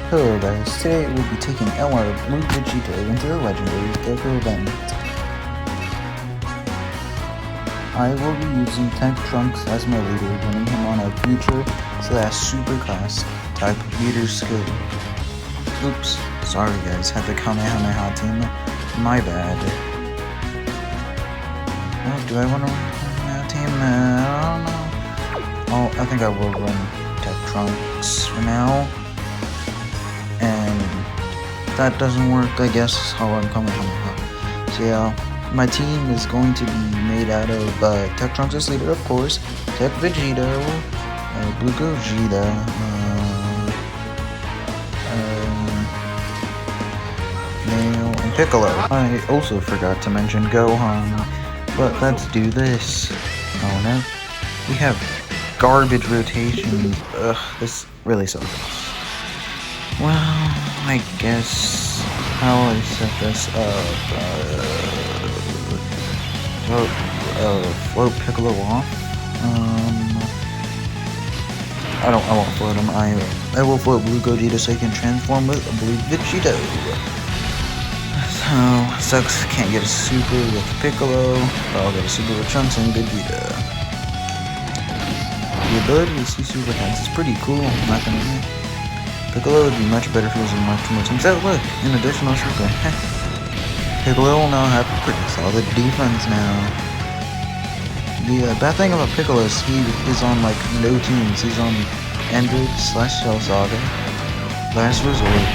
Hello guys, today we'll be taking LR Blue Vegito into the Legendary Goku event. I will be using Tech Trunks as my leader, running him on a future / super class type leader skill. Oops, sorry guys, had the Kamehameha team, my bad. Do I want to run Kamehameha team? I don't know. Oh, I think I will run Tech Trunks for now. And if that doesn't work, I guess I'll run Kamehameha. So yeah, my team is going to be made out of Tech Trunks as leader, of course, Tech Vegito, Blue Gogeta, Nail, and Piccolo. I also forgot to mention Gohan, but let's do this. Oh no, we have garbage rotation. Ugh, this really sucks. Well, I guess how I set this up, float Piccolo off. I won't float him. I will float Blue Gogeta so he can transform with Blue Vegito. So sucks, can't get a super with Piccolo, but I'll get a super with Trunks and Vegeta. The ability to see super attacks is pretty cool. I'm not gonna lie. Piccolo would be much better if he was in much more teams. Oh look, an additional super. Piccolo will now have pretty solid defense now. The bad thing about Piccolo is he is on like no teams. He's on Android / Shell Saga, Last Resort,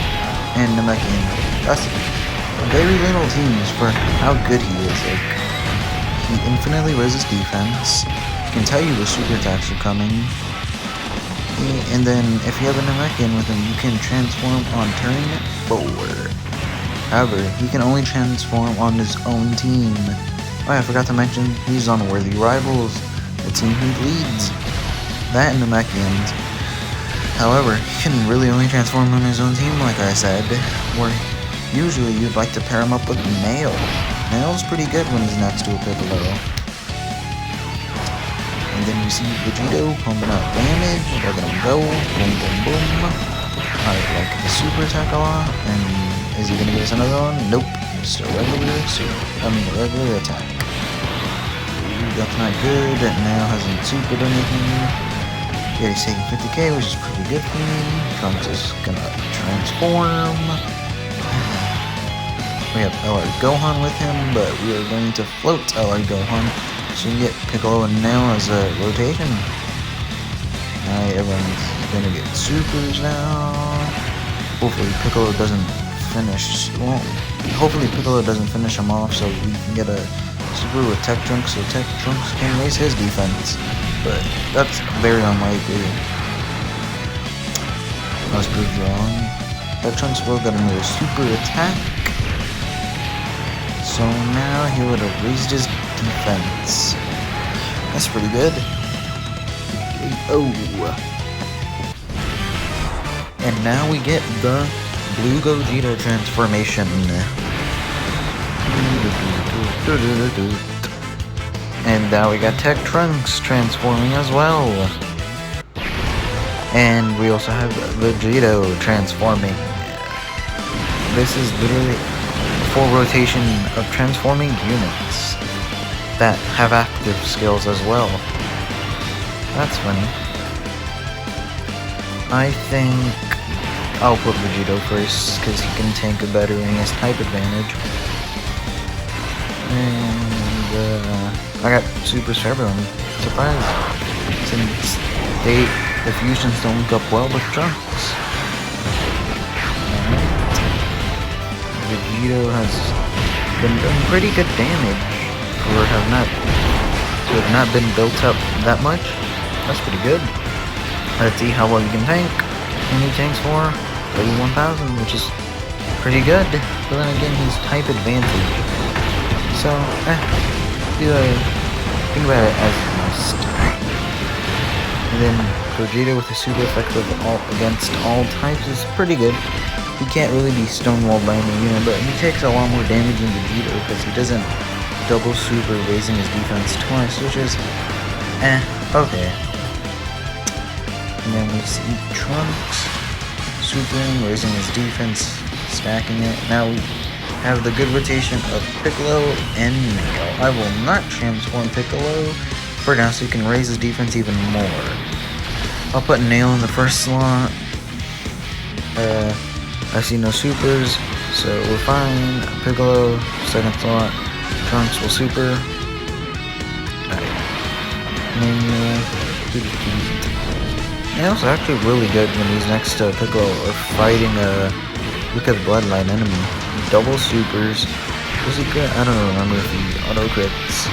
and Namekian. That's very little teams for how good he is. Like, he infinitely raises defense. He can tell you the super attacks are coming. And then, if you have a Namekian with him, you can transform on turn 4. However, he can only transform on his own team. Oh yeah, I forgot to mention, he's on Worthy Rivals, the team he leads. That and Namekians. However, he can really only transform on his own team, like I said, where usually you'd like to pair him up with Nail. Nail's pretty good when he's next to a Piccolo. And then you see Vegito pumping out damage, look at him go, boom boom boom. I like the super attack a lot, and is he gonna get us another one? Nope, just a regular regular attack. Ooh, that's not good, Nail hasn't supered anything. Yeah, he's taking 50k, which is pretty good for me. Trunks is gonna transform. We have LR Gohan with him, but we are going to float LR Gohan. So you can get Piccolo and Nail as a rotation. Alright, everyone's gonna get supers now. Hopefully Piccolo doesn't finish. Well, hopefully Piccolo doesn't finish him off, so we can get a super with Tech Trunks, so Tech Trunks can raise his defense. But that's very unlikely. I was proved wrong. Tech Trunks will get another super attack. So now he would have raised his defense. That's pretty good. Oh. And now we get the Blue Gogeta transformation. And now we got Tech Trunks transforming as well. And we also have Vegito transforming. This is literally full rotation of transforming units that have active skills as well. That's funny. I think I'll put Vegito first because he can tank it better and he has type advantage. And I got supers for everyone. Surprised, since the fusions don't link up well with Trunks. Vegito has been doing pretty good damage for have not been built up that much. That's pretty good. Let's see how well you can tank. And he tanks for 31,000, which is pretty good. But then again, he's type advantage. So, think about it as must. And then Vegeta with the super effect of against all types is pretty good. He can't really be stonewalled by any unit, but he takes a lot more damage than Vegito because he doesn't double super, raising his defense twice, which is okay. And then we see Trunks supering, raising his defense, stacking it. Now we have the good rotation of Piccolo and Nail. I will not transform Piccolo for now so he can raise his defense even more. I'll put Nail in the first slot. I see no supers, so we're fine. Piccolo, second slot. Trunks will super. Nail's actually really good when he's next to Piccolo or fighting a Wicked Bloodline enemy. Double supers. Does he crit? I don't remember if he auto crits.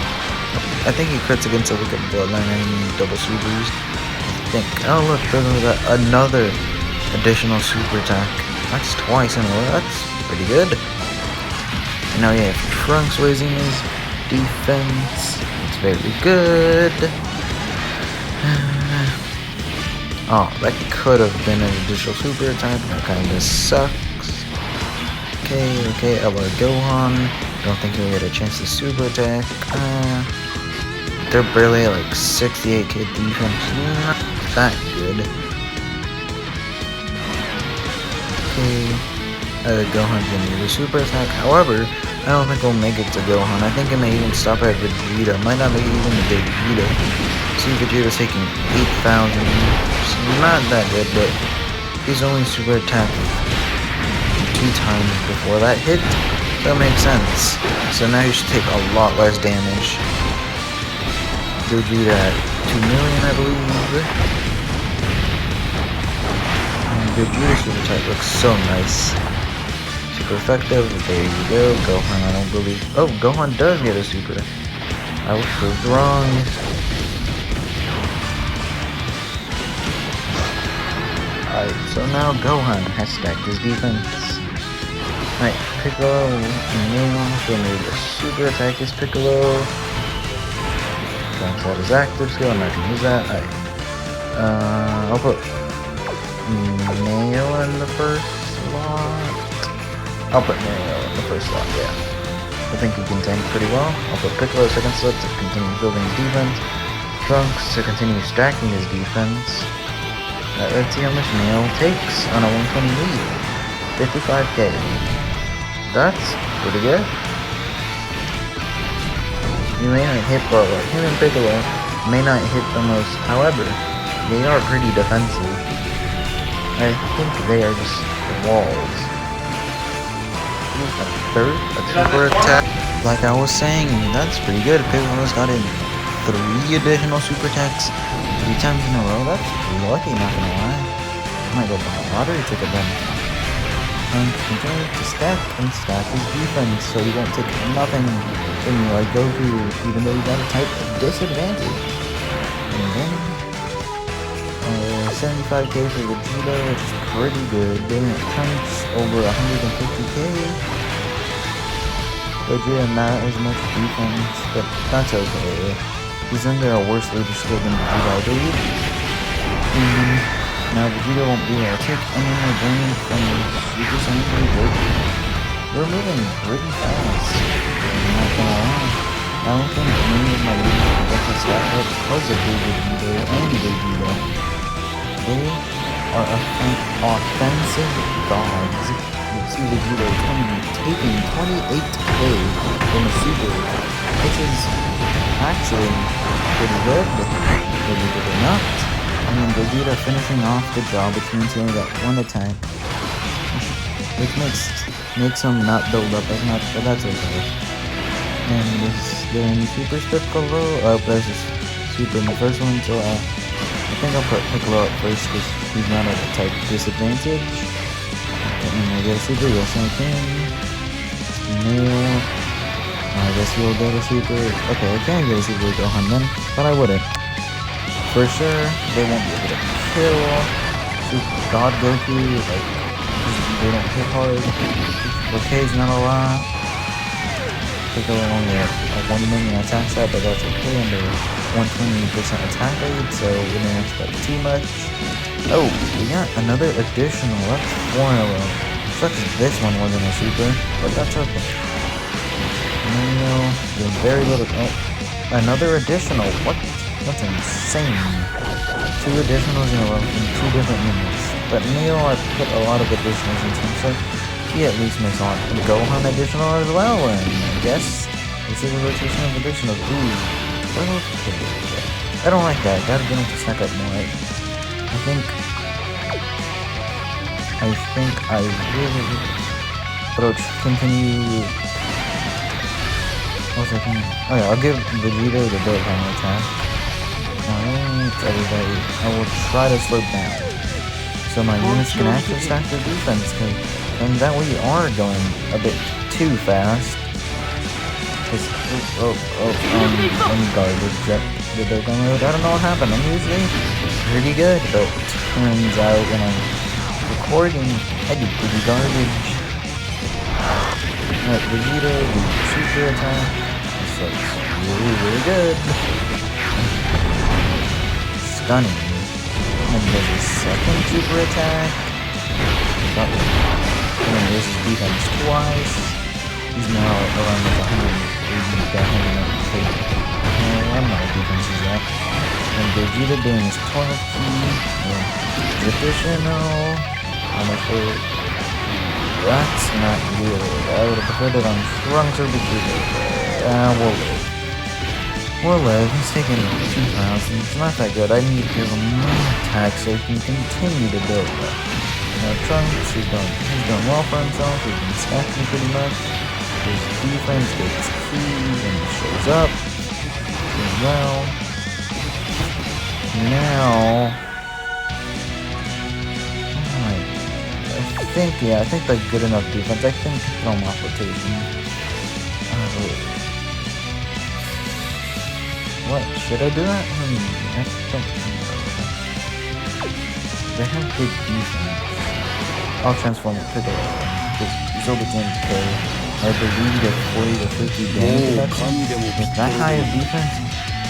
I think he crits against a Wicked Bloodline enemy and double supers. I think. Oh look, Piccolo got another additional super attack. That's twice in a row. That's pretty good. And now yeah, Trunks raising his defense. It's very good. Oh, that could have been an additional super attack. That kind of sucks. Okay, LR Gohan. Don't think he'll get a chance to super attack. They're barely at like 68k defense. Not that good. Gohan's gonna use a super attack. However, I don't think we'll make it to Gohan. I think it may even stop at Vegeta. Might not make it even to Vegeta. See, Vegeta's taking 8,000. It's not that good, but he's only super attacked 2 times before that hit. That makes sense. So now he should take a lot less damage. Vegeta at 2 million, I believe. Vegeta's super attack looks so nice. Super effective. There you go. Gohan, I don't believe. Oh, Gohan does get a super. I was proved wrong. Alright, so now Gohan has stacked his defense. Alright, Piccolo and Nail. So maybe the super attack is Piccolo. Trunks out his active skill. I'm not gonna use that. Alright. I'll put Nail in the first slot. I'll put Nail in the first slot, yeah. I think he can tank pretty well. I'll put Piccolo second slot to continue building his defense. Trunks to continue stacking his defense. Let's see how much Nail takes on a 120 lead. 55k. That's pretty good. You may not hit, but him and Piccolo may not hit the most. However, they are pretty defensive. I think they are just walls. A super attack. Like I was saying, that's pretty good. Piccolo's got in 3 additional super attacks 3 times in a row. That's pretty lucky, not gonna lie. I might go buy a lottery ticket then. And continue to stack his defense so he won't take nothing from you like Goku, even though he got a type disadvantage. And then 75k for Vegito, which is pretty good. Then it turns over 150k. Vegeta not as much defense, but that's okay. He's under a worse leader skill than Vegeta, I believe. Now Vegeta won't be able to take any more damage from Super Saiyan 3 Goku. We're moving pretty fast. I'm not gonna lie. I don't think any of my leaders will get to stack up because of Vegito and Vegeta. They are offensive gods. You see Vegito taking 28k from a super, which is actually pretty good, believe it or not. I mean, Vegeta finishing off the job, which means he only got 1 attack, which makes him not build up as much, but that's okay. And is there any super Piccolo? Oh, there's a super in the first one, so I think I'll put Piccolo up first because he's not at a type disadvantage. And I get a super, yes I can. Nail. I guess he'll get a super. Okay, I can't get a super Gohan then, but I wouldn't. For sure, they won't be able to kill Super God Goku, like, they don't hit hard. Okay's not a lot. Piccolo only at 1 million attack stat, but that's okay under 120% attack rate, so we didn't expect too much. Oh, we got another additional, that's 4 in a row. Sucks this one wasn't a super, but that's okay. Mario, doing very little, oh, another additional, what? That's insane. 2 additionals in a row from 2 different units. But Neil, I put a lot of additionals into him, so he at least makes a lot of Gohan additional as well, and I guess this is a rotation of additional. Ooh, 12K. I don't like that. Gotta get him to stack up more. I think I really approach continue. What's that thing? Oh yeah, I'll give Vegito the build hammer attack. Alright, everybody. I will try to slow down so my units can actually stack their defense, and that we are going a bit too fast. I'm garbage at the Dokkan mode. I don't know what happened. I'm usually pretty good, but turns out when I'm recording, I do pretty garbage. Alright, Vegito, the super attack. This looks really, really good. Stunning. And there's a second super attack. And then there's his defense twice. He's now around like 180, I'm not a defense is that. And Vegeta doing his 12 key. Yeah. Additional. How much for it? That's not good. I would have preferred it on Trunks or Vegeta. We'll live. We'll live. He's taking 2,000. It's not that good. I need to give him more attack so he can continue to build up. Now Trunks, he's done well for himself. He's been stacking pretty much. His defense gets keys and he shows up as well. Now, I think that's good enough defense. I think film off rotation. What? Should I do that? I don't know. They have good defense. I'll transform it to the Zobatan K. I believe that 40 to 50 damage reduction. With that high of defense,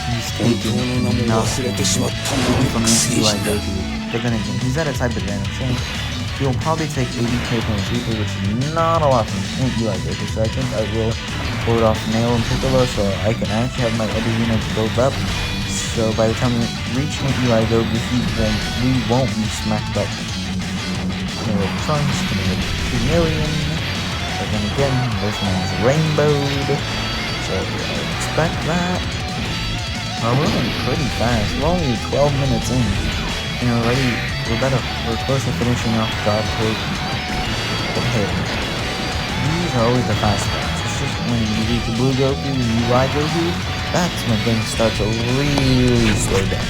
he's taking nothing from UI Goku. But then again, he's at a type advantage, so he'll probably take 80k from Vegeta, which is not a lot from UI Goku. So I think I will pull it off Nail and Piccolo, so I can actually have my other units build up. So by the time we reach UI Goku, we won't be smacked up. Trunks gonna hit 2 million. But then again, this man's rainbowed, so I expect that. We're moving pretty fast. We're only 12 minutes in, and we're close to finishing off God Code. Okay, these are always the fast ones. It's just when you reach the Blue Goku and UI Goku, that's when things start to really slow down.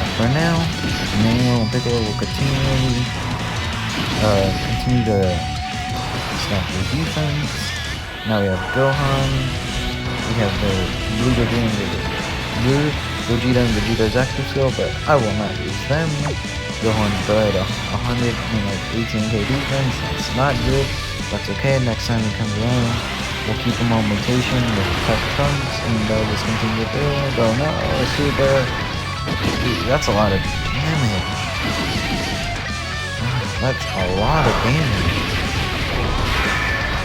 But for now, Nail and Piccolo will continue to stack their defense. Now we have Gohan. We have the Blue Goku and the Vegeta and Vegeta's active skill, but I will not use them. Gohan's at 100 and like 18k defense. That's not good. That's okay. Next time he comes around, we'll keep him on rotation with Tech Trunks, and they'll just continue to build. Oh no, super. That's a lot of damage. That's a lot of damage.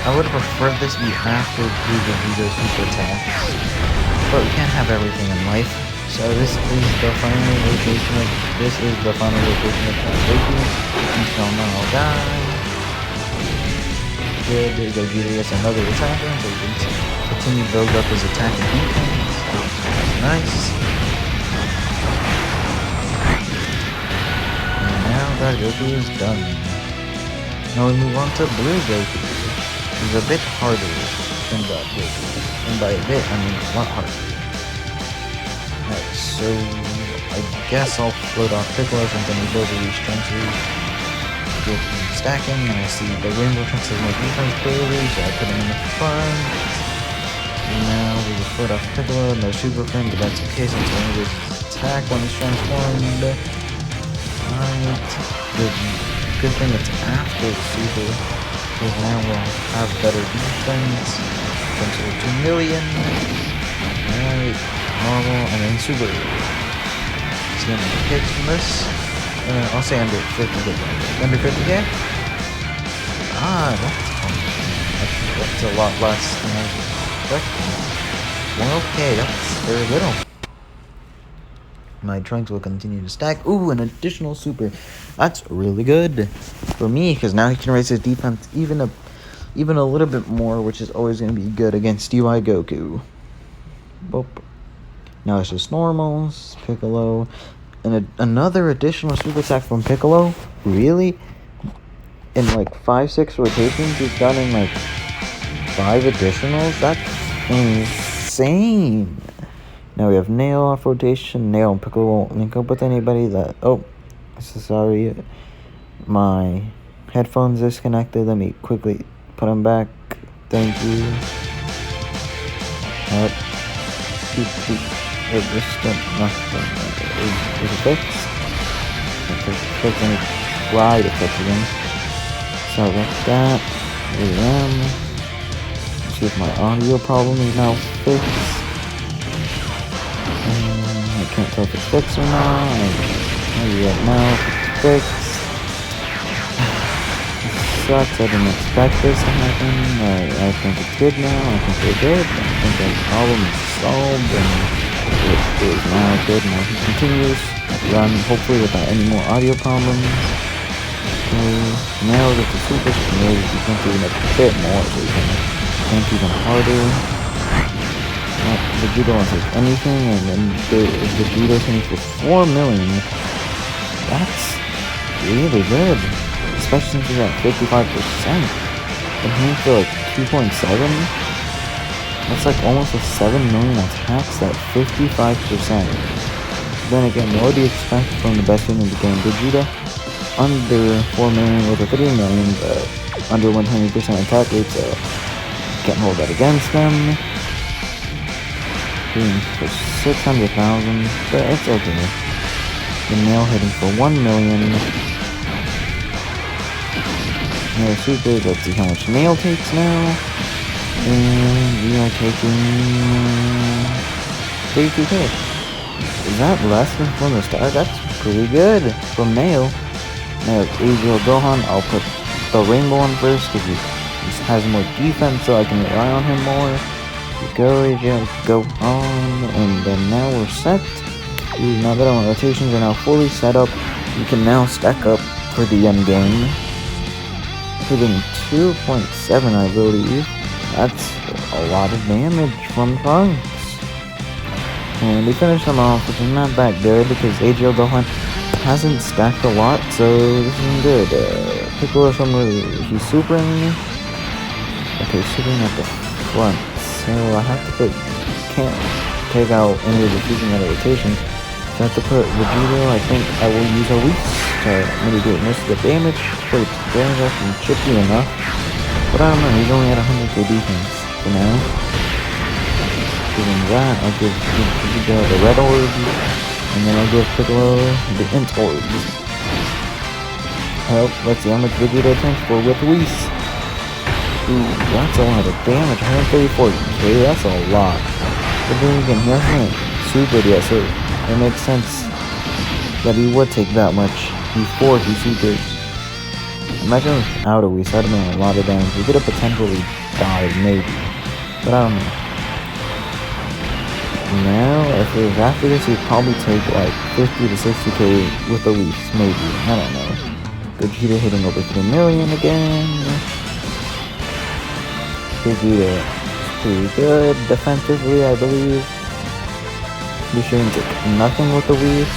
I would have preferred this to be after Vegito's super attacks, but we can't have everything in life. So this is the final rotation of Goku. He shall now die. Good, Vegeta gets another attacker, so he can continue to build up his attack and defense. Nice. And now that Goku is done. Now we move on to Blue Goku. Is a bit harder than God Goku. And by a bit, I mean a lot harder. Alright, so I guess I'll float off Piccolo since I need both of these Trunks. Get stacking, and I see the Rainbow Trunks has more defense clearly, so I put him in the front. And now we will float off Piccolo, no super frame, but that's okay since I only attack when he's transformed. Alright, good thing it's after super. Because now we'll have better defense. Defense over 2 million. Alright, normal, and then super. He's gonna hit this. I'll say under 50k. Under 50k? That's a lot less than I was expecting. 12k, that's very little. My trunks will continue to stack. Ooh, an additional super. That's really good for me, because now he can raise his defense even a little bit more, which is always going to be good against UI Goku. Boop. Now it's just normals, Piccolo, and another additional super attack from Piccolo? Really? In like 5-6 rotations, he's done in like 5 additionals? That's insane. Now we have Nail off rotation. Nail and Piccolo won't link up with anybody. Oh, so sorry. My headphones disconnected. Let me quickly put them back. Thank you. Is it fixed? Let me try to fix it again. So like that. Here I am. Let's see if my audio problem is now fixed. I can't tell if it's fixed or not. Maybe right now it's fixed. Sucks. I didn't expect this to happen. I think it's good now. I think we're good. I think the problem is solved, and it is now good. Now he continues run, hopefully without any more audio problems. Okay, now that the super maybe you can do even a bit more, so you can think even harder. Vegito won't take anything, and then Vegito finished with 4 million. That's really good. Especially since he's at 55%. And he for like 2.7. That's like almost a 7 million attacks at 55%. Then again, what do you expect from the best unit in the game? Vegeta under 4 million with a 3 million, under 120% attack rates. Can't hold that against them. For 600,000, but it's okay. The Nail hitting for 1 million. Nail super, let's see how much Nail takes now. And we are taking 32k. Is that less than from the start? That's pretty good from Nail. Now, Agio Gohan, I'll put the rainbow on first because he has more defense, so I can rely on him more. Go Agio, go on, and then now we're set. Now that our rotations are now fully set up, we can now stack up for the end game. Hitting 2.7, I believe. That's a lot of damage from Trunks. And we finished him off, which is not that good because Agio Gohan hasn't stacked a lot, so this isn't good. Piccolo somewhere, he's supering. Okay, supering at the front. So I have to can't take out any of the fusion out of rotation. So I have to put Vegito. I think I will use a Whis to mitigate most of the damage. Put damage off from chippy enough. But I don't know, he's only at 100k defense for now. Giving that, I'll give Vegito the red orbs. And then I'll give Piccolo the int orbs. Well, let's see how much Vegito transfer with Whis. Ooh, that's a lot of damage. 134k, that's a lot. But then again, he hasn't supered yet, so it makes sense that he would take that much before he supers. Imagine without a Whis, that'd have been a lot of damage. We could have potentially died, maybe. But I don't know. Now, if it was after this, he'd probably take like 50 to 60k with a Whis, maybe. I don't know. Vegeta hitting over 3 million again. Vegeta is pretty good defensively, I believe. We shouldn't take nothing with the Whis.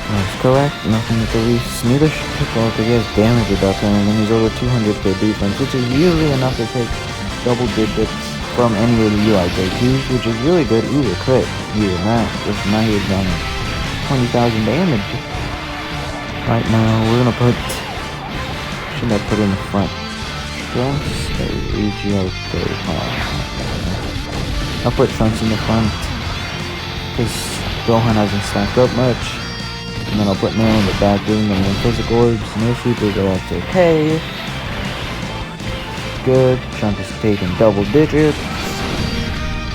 That's correct, nothing with the Whis. Neither should Piccolo because he has damage reduction and then he's over 200k defense, which is usually enough to take double digits from any of the UI Gokus, which is really good. Ooh, a crit. Even that. Just now he's done 20,000 damage. Right now, we're gonna put. Shouldn't I put in the front? I'll put Trunks in the front because Gohan hasn't stacked up much, and then I'll put Nail in the back, giving them more physical orbs. No super, go that's okay. Good. Trunks is taking double digits,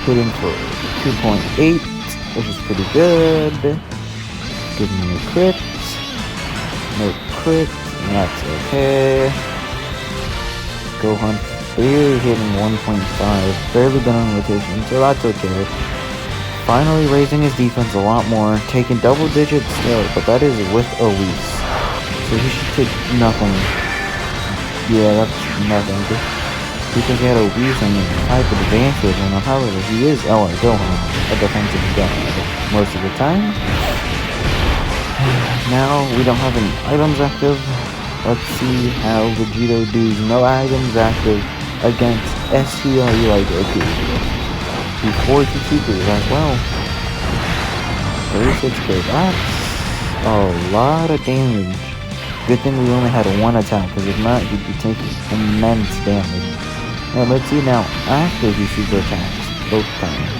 hitting for 2.8, which is pretty good. Give me a crit. No crit. That's okay. Gohan barely hitting 1.5, barely been on rotation, so that's okay. finally raising his defense a lot more, taking double digits still, but that is with Elise. So he should take nothing. Yeah, that's nothing. Because he had Elise and type advantage, and on top of it, he is LR Gohan, a defensive god most of the time. Now we don't have any items active. Let's see how Vegito does no items active against STRU like Goku. Before he supers as well. 36k, that's a lot of damage. Good thing we only had one attack, because if not, he'd be taking immense damage. Now let's see now, after he super attacks, both times.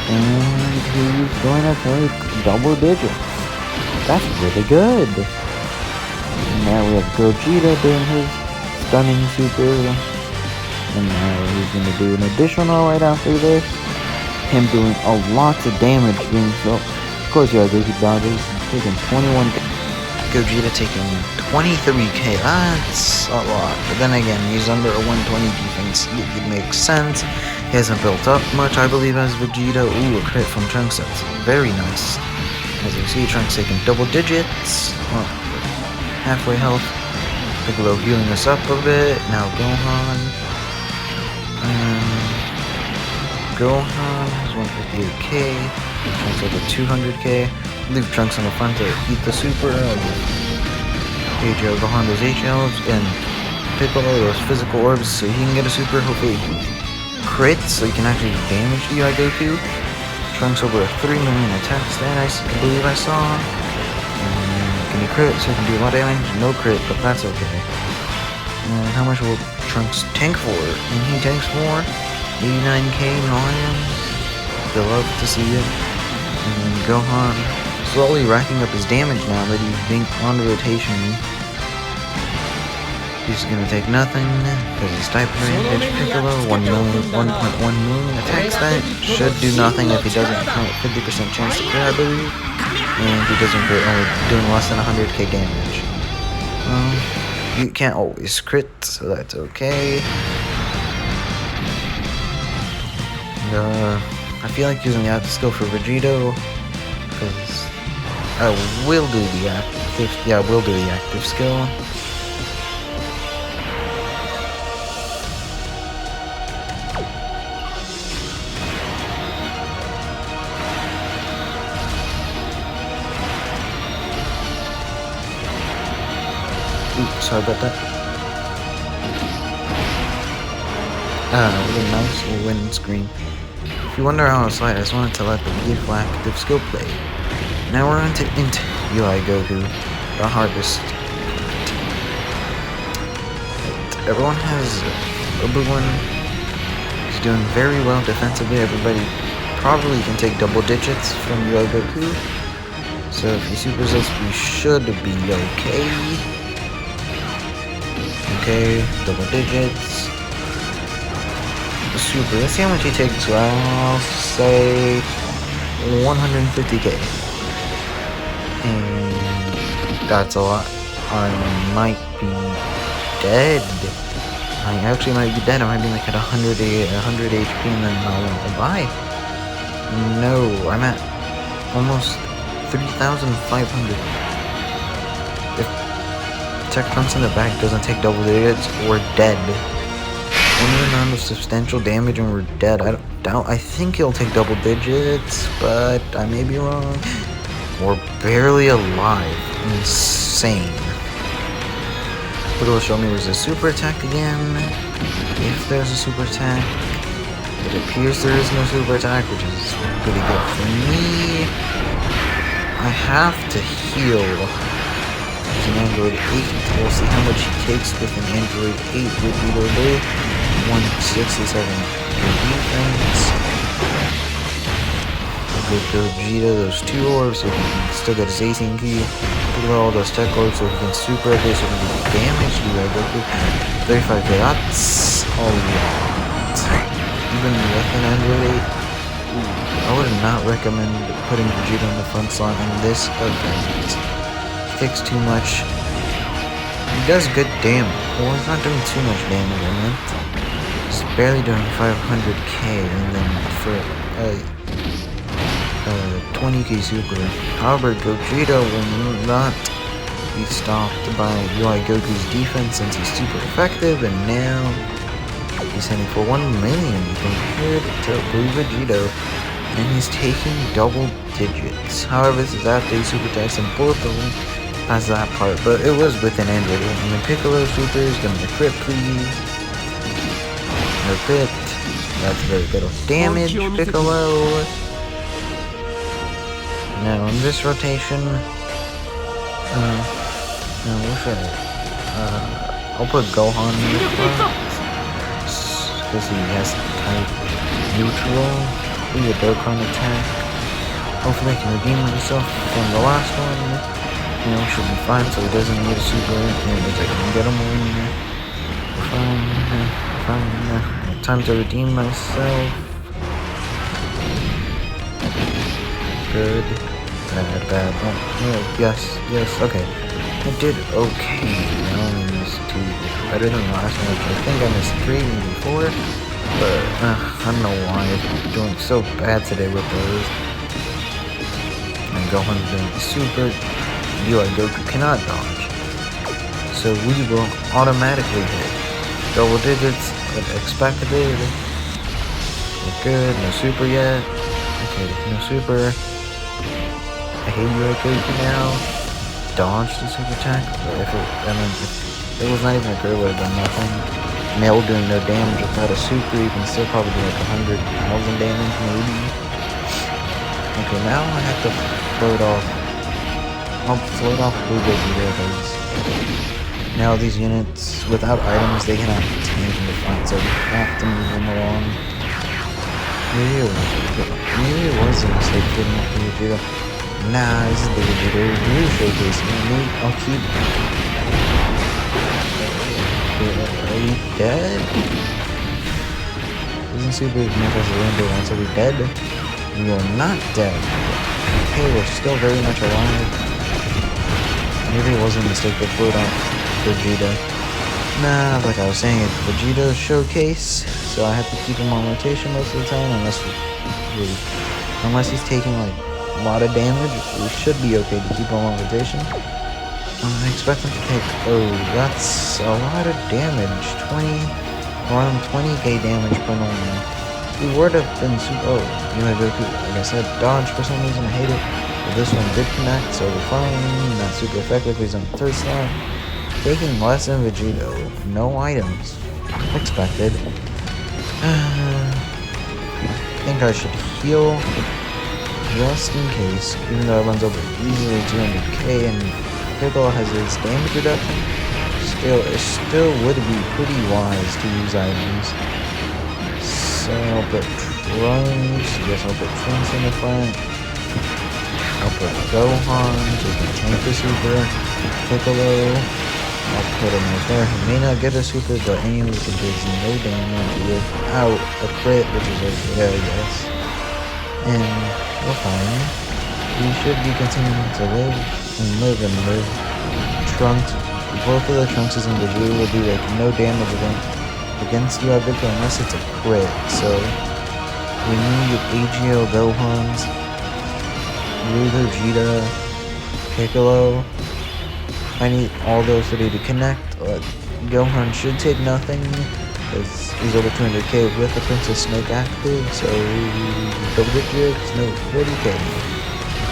And he's going to take double digits. That's really good. And now we have Gogeta doing his stunning super. And now he's going to do an additional right after this. Him doing a lot of damage being so. Of course, yeah, Goku dodges. Taking 21. Gogeta taking 23k. That's a lot. But then again, he's under a 120 defense. It makes sense. He hasn't built up much, I believe, as Vegito. Ooh, a crit from Trunks. That's very nice. As you see, Trunks taking double digits. Well, halfway health. Piccolo healing us up a bit. Now Gohan. Gohan has 158k. Trunks over 200k. Leave Trunks on the front to eat the super. Pedro Gohan those HLs. And Piccolo those physical orbs so he can get a super. Hopefully crits so he can actually damage the UI Goku. Trunks over 3 million attacks that I believe I saw. Can he crit so he can do a lot of damage? No crit, but that's okay. And how much will Trunks tank for? And he tanks for 89k millions. They'll love to see it. And then Gohan slowly racking up his damage now that he's being on rotation. He's gonna take nothing because he's type advantage. Piccolo 1.1 million attacks. That should do nothing if he doesn't count 50% chance to crit, I believe. And he doesn't crit, only doing less than 100k damage. You can't always crit, so that's okay. I feel like using the active skill for Vegito because I will do the active. Yeah, I will do the active skill. Oops, sorry about that. Really nice little win screen. If you wonder how I slide, I just wanted to let the beautiful active skill play. Now we're on to UI Goku, the hardest. Everyone has Obi-Wan. He's doing very well defensively. Everybody probably can take double digits from UI Goku. So if he supers us, we should be okay. Okay, double digits. Super. Let's see how much he takes. I'll say 150k. And that's a lot. I might be dead. I actually might be dead. I might be like at 100 HP and then I'll die. No, I'm at almost 3,500. If Tech Trunks in the back doesn't take double digits, we're dead. Any amount of substantial damage and we're dead. I think he'll take double digits, but I may be wrong. We're barely alive. Insane. But it'll show me there's a super attack again. If there's a super attack. It appears there is no super attack, which is pretty good for me. I have to heal. It's an Android 8. We'll see how much he takes with an Android 8 with Vegito. 167 defense. Good Vegeta, those 2 orbs, so he can still get his 18 key. Look at all those tech orbs, so he can super okay, so he can do damage to Goku. 35k, that's a lot. Even with an Android 8, I would not recommend putting Vegeta on the front slot in this event. He takes too much. He does good damage. Well, he's not doing too much damage, I meant. He's barely doing 500k, and then for 20k super. However, Vegito will not be stopped by UI Goku's defense since he's super effective, and now he's heading for 1 million compared to Blue Vegito, and he's taking double digits. However, this is after he super attacks, and both of them has that part, but it was with an end already. And the Piccolo super is gonna be crit, please. No crit. That's very little damage, Piccolo. Now in this rotation, no, what should I? I'll put Gohan in the front because he has type neutral. Be a Dokkan attack. Hopefully I can redeem myself from the last one. You know, should be fine, so he doesn't need a super. And I can get him in there. Fine. Time to redeem myself. Good. Bad. Oh, no, yes, okay. I did okay. Now I missed 2. Better than the last one, which I think I missed 3 even before. But, I don't know why I'm doing so bad today with those. And Gohan's doing super. UI Goku cannot dodge. So we will automatically hit double digits, but expected. Good, no super yet. Okay, no super. I hate UI Goku now. Dodge the super attack. But if it was not even a crit, it would have done nothing. Mel doing no damage without a super, you can still probably do like 100,000 damage maybe. Okay, now I have to float off. I'll float off Blue Vegito because now these units without items they cannot tank in the front, so we have to move them along. Maybe it was a mistake getting up Blue Vegito. Nah, this is the Vegito new showcase. I'll keep. Are you dead? Isn't Super Mecha's Rainbow once are we dead? We are not dead. Okay, we're still very much alive. Maybe it wasn't a mistake to float on Vegeta. Nah, like I was saying, it's Vegito's showcase, so I have to keep him on rotation most of the time, unless he's taking like a lot of damage. We should be okay to keep him on rotation. I expect him to take, that's a lot of damage, around 20k damage per normal. We would have been Goku, like I said, dodge for some reason, I hate it. But this one did connect, so we're fine. Not super effective, he's on the 3rd slot. Taking less than Vegito, no items. Expected. I think I should heal just in case, even though it runs over easily 200k and Piccolo has his damage reduction. It still would be pretty wise to use items. So I'll put Trunks. Yes, I'll put Trunks in the front. I'll put Gohan so he can tank the super. Piccolo. I'll put him right there. He may not get a super, but anyway, he does no damage without a crit, which is right there, yes. And we're fine. We should be continuing to live. Trunks, both of the Trunks and Vegeta will do like no damage against you, unless it's a crit. So we need AGL Gohans, Blue Vegeta, Piccolo. I need all those three to connect. Gohan should take nothing, because he's over 200k with the Princess Snake active, so double digits, no 40k.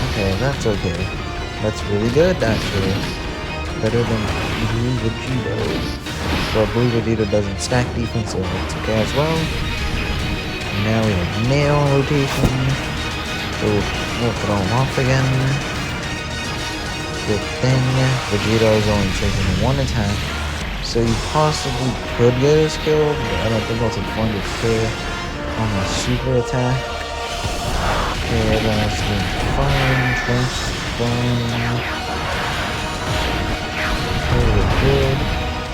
Okay, that's okay. That's really good, actually. Better than Blue Vegito. Well, Blue Vegito doesn't stack defense, so it's okay as well. And now we have Nail rotation. So we'll throw him off again. Good thing. Vegito is only taking 1 attack. So you possibly could get his kill, but I don't think that's a fun to kill on a super attack. Okay, everyone's doing fine. Trunks fine. Really good.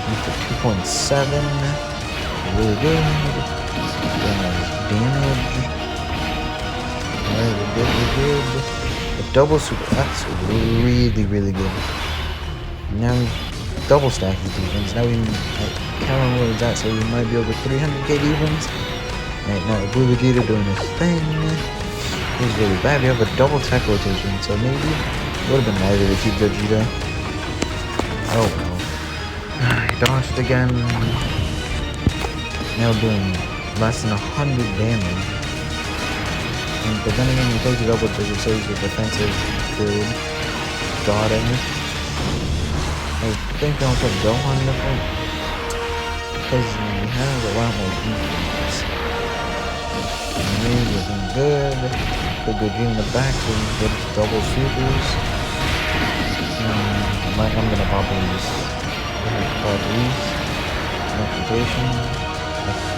Into 2.7. Really good. Damage. Alright, we're good. A double super. That's really, really good. Now double stack his defense. Now we count on where it's at, so we might be over 300k defense. Right now, Blue Vegito doing his thing. He's really bad. We have a double tech rotation, so maybe it would have been nicer to keep Vegito. Oh well. He dodged again. Now doing less than 100 damage. But then again, he takes it up with the research with defensive good. Got him. I think I'll put Gohan in the front. Because he has a lot more defense. He's looking good. Put Vegito in the back so he can get his double supers. I'm gonna pop these. Reputation.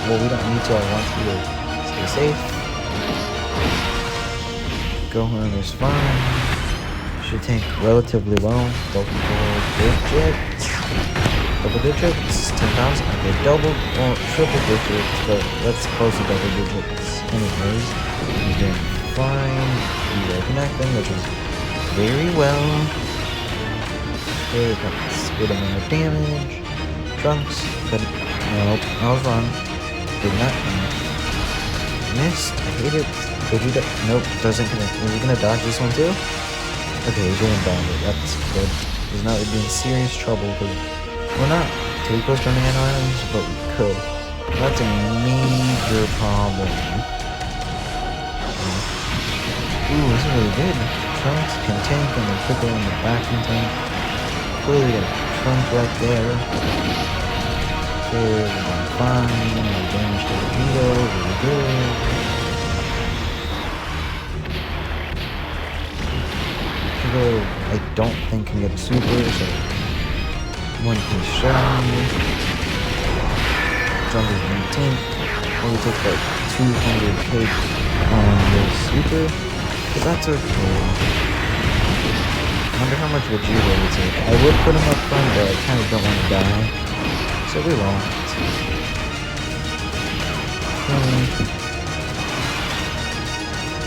Well, we don't need to. I want you to stay safe. Gohan is fine. Should tank relatively well. Double digits. Double digits. 10,000. Okay, double or triple digits, but that's close to double digits. Anyways, he's doing fine. He's reconnecting, which is very well. Here comes good amount of damage. Trunks, but nope, I was wrong. Did not connect. Missed. I hate it. Vegeta, nope, doesn't connect. Are we gonna dodge this one too? Okay, he didn't dodge it. That's good. He's not in serious trouble because we're not too close to running out of items, but we could. That's a major problem. Ooh, this is really good. Trunks can tank and then quickly on the back and tank. Clearly got a trunk right there. Okay, we're going fine. No damage to Vegito. Really good. I don't think can get a super, so one can shine. Jump is 19. Only take like 200k on the super, but that's okay. I wonder how much Vegito would take. I would put him up front, but I kind of don't want to die, so we won't.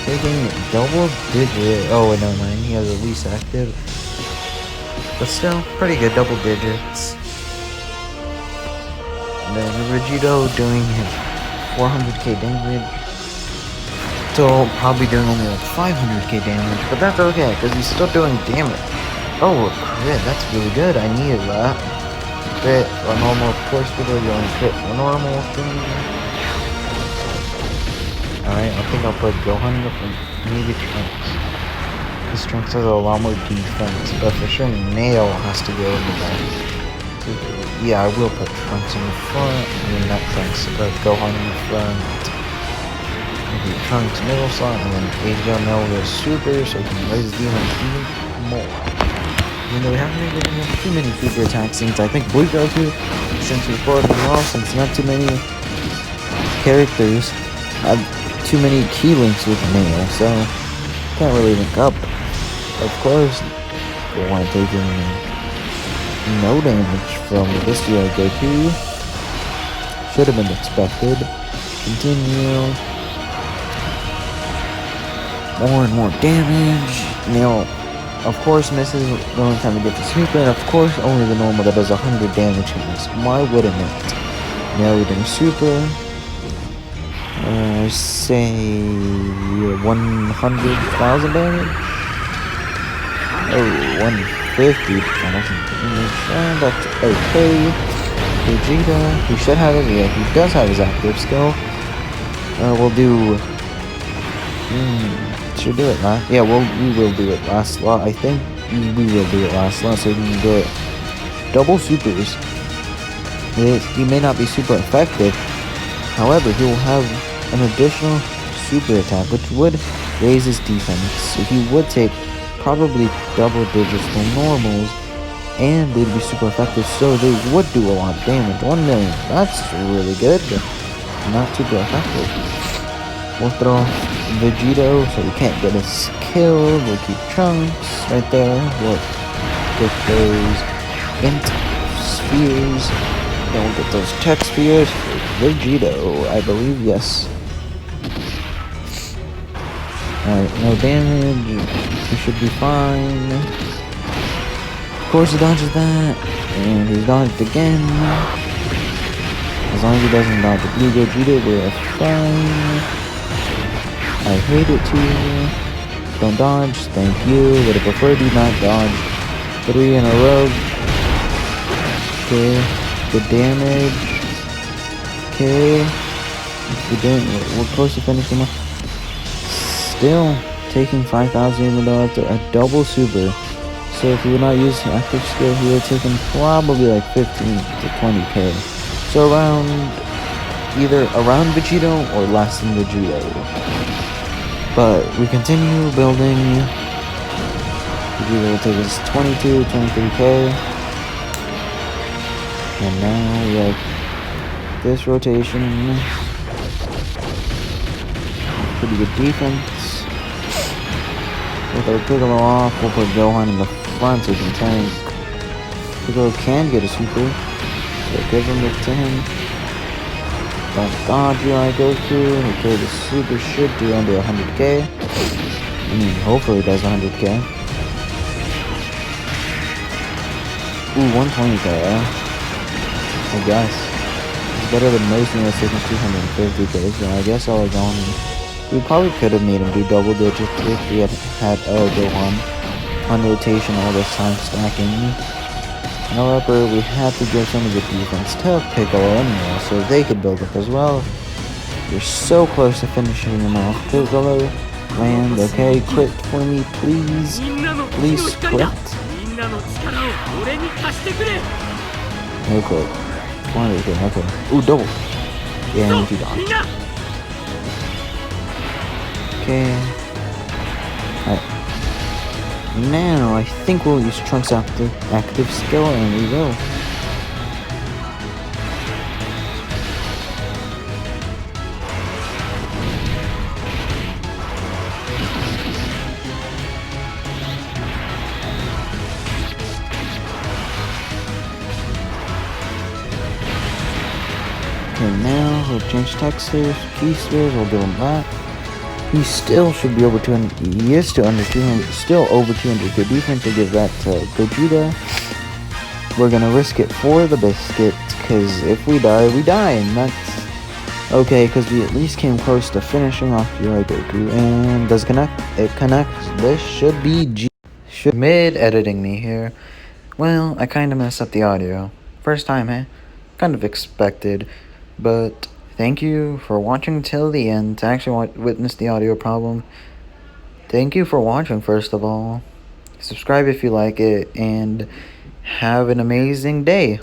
Taking double digit. Oh, wait, never mind. He has at least active. But still, pretty good double digits. And then Vegito doing his 400k damage. So, probably doing only like 500k damage. But that's okay, because he's still doing damage. Oh, crit. That's really good. I needed that. Crit, a normal, of course, people are going crit. A normal thing. Alright, I think I'll put Gohan in the front, maybe Trunks. Because Trunks has a lot more defense, but for sure Nail has to go in the back. So, yeah, I will put Trunks in the front, I mean not Trunks, but Gohan in the front. Maybe Trunks middle slot, and then Vegito now goes super, so he can raise his defense even more. Even though we haven't been getting him too many super attacks since I think Blue Goku, since we brought him off, since not too many characters have too many key links with Nail, so can't really link up. Of course, we want to take no damage from this year Goku. Should have been expected. Continue. More and more damage. Nail, of course, misses the only time to get the super, and of course, only the normal that does 100 damage hits. Why wouldn't it? Now we're doing super. Say 100,000 damage? Oh, 150,000 damage. And that's okay. Vegeta, he should have it. Yeah, he does have his active skill. We'll do. Should do it last. Yeah, we will do it last slot. I think we will do it last slot so we can get double supers. He may not be super effective. However, he will have an additional super attack, which would raise his defense. So he would take probably double digits for normals, and they'd be super effective, so they would do a lot of damage. 1 million, that's really good, but not super effective. We'll throw Vegito, so we can't get us killed. We'll keep Trunks right there. We'll get those Int spheres. Then we'll get those Tech spheres for Vegito, I believe, yes. Alright, no damage. We should be fine. course he dodges that. And he dodged again. As long as he doesn't dodge a blue Vegito, we're fine. I hate it too. Don't dodge. Thank you. Would have preferred you not dodge. 3 in a row. Okay. Good damage. Okay. We're close to finishing him. Still taking 5,000 even though after a double super. So if he would not use active skill, he would have taken probably like 15 to 20k. So either around Vegito or less than Vegito. But we continue building. Vegito will take us 22, 23k. And now we have this rotation. Pretty good defense. With our Piccolo off, we'll put Gohan in the front so he can tank. Piccolo can get a super, so give him it to him. Don't dodge you like Goku. Okay, the super should do under 100k. I mean, hopefully it does 100k. Ooh, 120k, I guess. It's better than most units taking 250k, so I guess I'll go on. We probably could have made him do double digits if we had Gohan on rotation all this time stacking. However, we had to give some of the defense to Piccolo anyway, so they could build up as well. We're so close to finishing him off. Piccolo, land, okay, crit for me, please. Please crit. No crit. Okay. Ooh, double. Yeah, and he dodged. Okay. Alright. Now, I think we'll use Trunks' active skill, and we will. Okay, now we'll change Texas, key spheres, we'll give him that. He still should be over 200. He is still under 200. Still over 200 good defense. We'll give that to Vegeta. We're gonna risk it for the biscuit, because if we die, we die, and that's okay. Because we at least came close to finishing off your Goku. And does it connect? It connects. This should be mid editing me here. Well, I kind of messed up the audio. First time, eh? Kind of expected, but. Thank you for watching till the end to actually witness the audio problem. Thank you for watching, first of all. Subscribe if you like it, and have an amazing day.